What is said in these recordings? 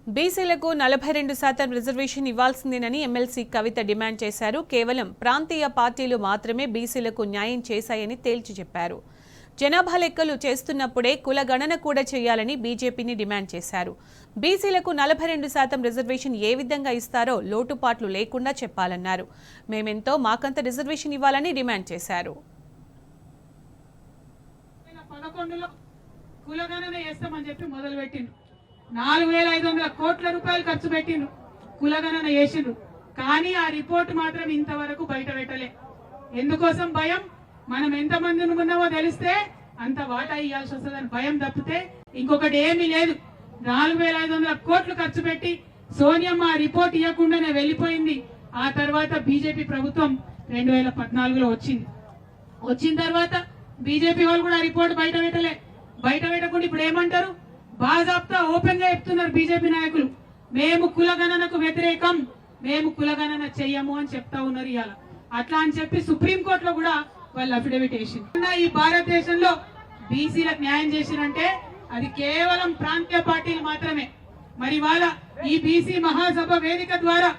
బీసీలకు 42% reservation ఇవ్వాల్సిందేనని MLC కవిత demand చేశారు. కేవలం ప్రాంతీయ పార్టీలు మాత్రమే బీసీలకు న్యాయం చేశాయని తేల్చి చెప్పారు. జనాభా లెక్కలు చేస్తున్నప్పుడే కుల గణన కూడా చేయాలని బీజేపీని డిమాండ్ చేశారు. బీసీలకు 42% రిజర్వేషన్ ఏ విధంగా ఇస్తారో లోటుపాట్లు లేకుండా చెప్పాలన్నారు. మేమెంతో మాకంత రిజర్వేషన్ ఇవ్వాలని డిమాండ్ చేశారు. కులగణన చేస్తామని చెప్పి మొదలుపెట్టిండ్రు. 4500 కోట్ల రూపాయలు ఖర్చు పెట్టిండ్రు, కులగణన చేసిండ్రు. కానీ ఆ రిపోర్ట్ మాత్రం ఇంతవరకు బయట పెట్టలే. ఎందుకోసం భయం? మనం ఎంతమంది ఉన్నామో తెలిస్తే అంత వాటా ఇవ్వాల్సి వస్తుందని భయం తప్పితే ఇంకొకటి ఏమీ లేదు. 4500 కోట్లు ఖర్చు పెట్టి సోనియమ్మ ఆ రిపోర్ట్ ఇవ్వకుండానే వెళ్ళిపోయింది. ఆ తర్వాత బీజేపీ ప్రభుత్వం 2014లో వచ్చింది. వచ్చిన తర్వాత బీజేపీ వాళ్ళు కూడా రిపోర్ట్ బయట పెట్టలే. బయట పెట్టకుండా ఇప్పుడు ఏమంటారు? బాజాప్తా ఓపెన్ గా చెప్తున్నారు బీజేపీ నాయకులు, మేము కులగణనకు వ్యతిరేకం, మేము కులగణన చెయ్యము అని చెప్తా ఉన్నారు. ఇవాళ అట్లా అని చెప్పి సుప్రీంకోర్టులో కూడా వాళ్ళు అఫిడవిట్ వేసింది. ఈ భారతదేశంలో బీసీలకు న్యాయం చేసినంటే అది కేవలం ప్రాంతీయ పార్టీలు మాత్రమే. మరి వాళ్ళ ఈ బీసీ మహాసభ వేదిక ద్వారా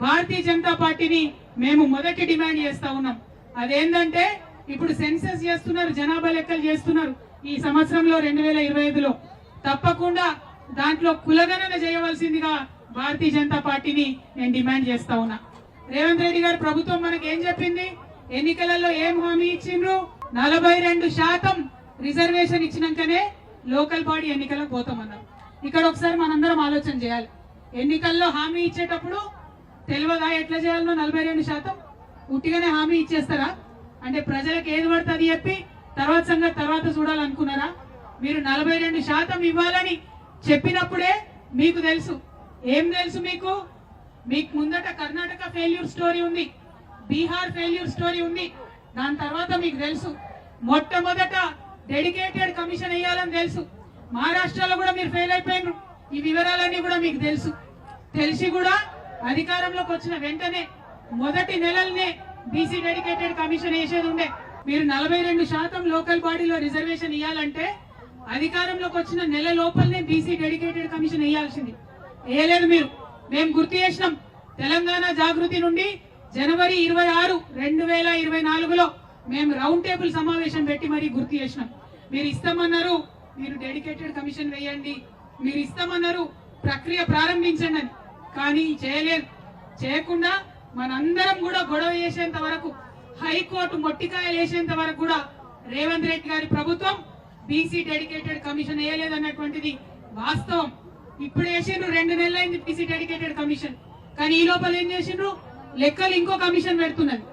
భారతీయ జనతా పార్టీని మేము మొదటి డిమాండ్ చేస్తా ఉన్నాం. అదేంటంటే ఇప్పుడు సెన్సస్ చేస్తున్నారు, జనాభా లెక్కలు చేస్తున్నారు. ఈ సంవత్సరంలో 2025లో తప్పకుండా దాంట్లో కులగణన చేయవలసిందిగా భారతీయ జనతా పార్టీని నేను డిమాండ్ చేస్తా ఉన్నా. రేవంత్ రెడ్డి గారు ప్రభుత్వం మనకి ఏం చెప్పింది? ఎన్నికలలో ఏం హామీ ఇచ్చిండ్రు? 42% రిజర్వేషన్ ఇచ్చినాకనే లోకల్ బాడీ ఎన్నికలకు పోతామన్నారు. ఇక్కడ ఒకసారి మనందరం ఆలోచన చేయాలి. ఎన్నికల్లో హామీ ఇచ్చేటప్పుడు తెలియదా ఎట్లా చేయాలనో? 42% ఉట్టిగానే హామీ ఇచ్చేస్తారా? అంటే ప్రజలకు ఏది పడుతుంది చెప్పి తర్వాత సంగతి తర్వాత చూడాలనుకున్నారా? మీరు 42% ఇవ్వాలని చెప్పినప్పుడే మీకు తెలుసు. ఏం తెలుసు మీకు? మీకు ముందట కర్ణాటక ఫెయిల్యూర్ స్టోరీ ఉంది, బీహార్ ఫెయిల్యూర్ స్టోరీ ఉంది. దాని తర్వాత మీకు తెలుసు మొట్టమొదట డెడికేటెడ్ కమిషన్ వేయాలని తెలుసు. మహారాష్ట్రలో కూడా మీరు ఫెయిల్ అయిపోయినారు. ఈ వివరాలన్నీ కూడా మీకు తెలుసు. తెలిసి కూడా అధికారంలోకి వచ్చిన వెంటనే మొదటి నెలలనే బీసీ డెడికేటెడ్ కమిషన్ వేసేది ఉండే. మీరు 42% లోకల్ బాడీలో రిజర్వేషన్ ఇవ్వాలంటే అధికారంలోకి వచ్చిన నెల లోపలనే బీసీ డెడికేటెడ్ కమిషన్ వేయాల్సింది. వేయలేదు మీరు. మేము గుర్తు చేసినాం. తెలంగాణ జాగృతి నుండి జనవరి 26, 2024లో మేము రౌండ్ టేబుల్ సమావేశం పెట్టి మరీ గుర్తు చేసినాం. మీరు ఇస్తామన్నారు, మీరు డెడికేటెడ్ కమిషన్ వేయండి, మీరు ఇస్తామన్నారు, ప్రక్రియ ప్రారంభించండి అని. కానీ చేయలేదు. చేయకుండా మనందరం కూడా గొడవ చేసేంత వరకు, హైకోర్టు మొట్టికాయలు వేసేంత వరకు కూడా రేవంత్ రెడ్డి గారి ప్రభుత్వం బీసీ డెడికేటెడ్ కమిషన్ వేయలేదన్నటువంటిది వాస్తవం. ఇప్పుడు వేసిండ్రు, 2 నెలలైంది బీసీ డెడికేటెడ్ కమిషన్. కానీ ఈ లోపల ఏం చేసిండ్రు? లెక్కలు ఇంకో కమిషన్ పెడుతున్నది.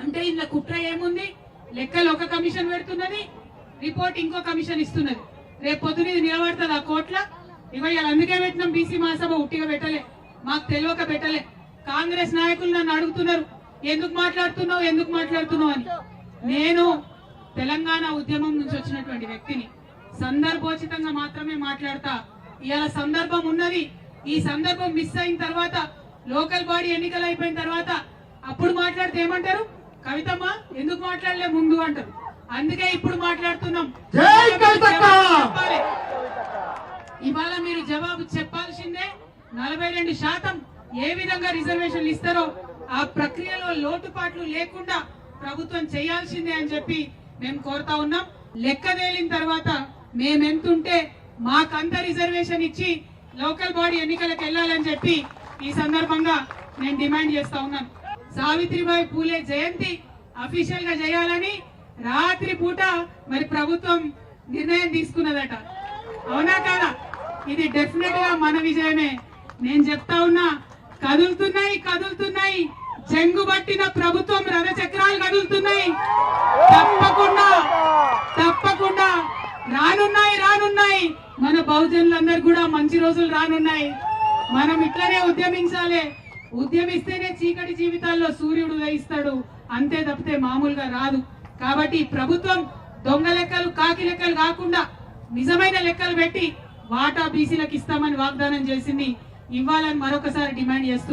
అంటే ఇందులో కుట్ర ఏముంది? లెక్కలు ఒక కమిషన్ పెడుతున్నది, రిపోర్ట్ ఇంకో కమిషన్ ఇస్తున్నది. రేపు పొద్దున ఇది నిలబడుతుంది ఆ కోట్ల. ఇవాళ అందుకే పెట్టినాం బీసీ మహాసభ. ఉట్టిగా పెట్టలే, మాకు తెలియక పెట్టలే. కాంగ్రెస్ నాయకులు నన్ను అడుగుతున్నారు, ఎందుకు మాట్లాడుతున్నావు అని. నేను తెలంగాణ ఉద్యమం నుంచి వచ్చినటువంటి వ్యక్తిని. సందర్భోచితంగా మాత్రమే మాట్లాడతా. ఇవాళ సందర్భం ఉన్నది. ఈ సందర్భం మిస్ అయిన తర్వాత, లోకల్ బాడీ ఎన్నికలు అయిపోయిన తర్వాత అప్పుడు మాట్లాడితే ఏమంటారు? కవితమ్మ ఎందుకు మాట్లాడలే ముందు అంటారు. అందుకే ఇప్పుడు మాట్లాడుతున్నాం. ఇవాళ మీరు జవాబు చెప్పాల్సిందే. 42% ఏ విధంగా రిజర్వేషన్లు ఇస్తారో ఆ ప్రక్రియలో లోటుపాట్లు లేకుండా ప్రభుత్వం చేయాల్సిందే అని చెప్పి మేము కోరుతా ఉన్నాం. లెక్క తేలిన తర్వాత మేమెంతుంటే మాకంత రిజర్వేషన్ ఇచ్చి లోకల్ బాడీ ఎన్నికలకు వెళ్ళాలని చెప్పి ఈ సందర్భంగా నేను డిమాండ్ చేస్తా ఉన్నాను. సావిత్రిబాయి పూలే జయంతి అఫీషియల్ గా చేయాలని రాత్రి పూట మరి ప్రభుత్వం నిర్ణయం తీసుకున్నదట. అవునా కాదా? ఇది డెఫినెట్ గా మన విజయమే. నేను చెప్తా ఉన్నా, కదులుతున్నాయి చెంగు పట్టిన ప్రభుత్వం రథ చక్రాలు కదులుతున్నాయి. తప్పకుండా రానున్నాయి. మన బహుజనులందరూ కూడా మంచి రోజులు రానున్నాయి. మనం ఇట్లనే ఉద్యమించాలి. ఉద్యమిస్తేనే చీకటి జీవితాల్లో సూర్యుడు ఉదయిస్తాడు. అంతే తప్పితే మామూలుగా రాదు. కాబట్టి ప్రభుత్వం దొంగ లెక్కలు, కాకి లెక్కలు కాకుండా నిజమైన లెక్కలు పెట్టి వాటా బీసీలకు ఇస్తామని వాగ్దానం చేసింది. ఇవ్వాలని మరొకసారి డిమాండ్ చేస్తూ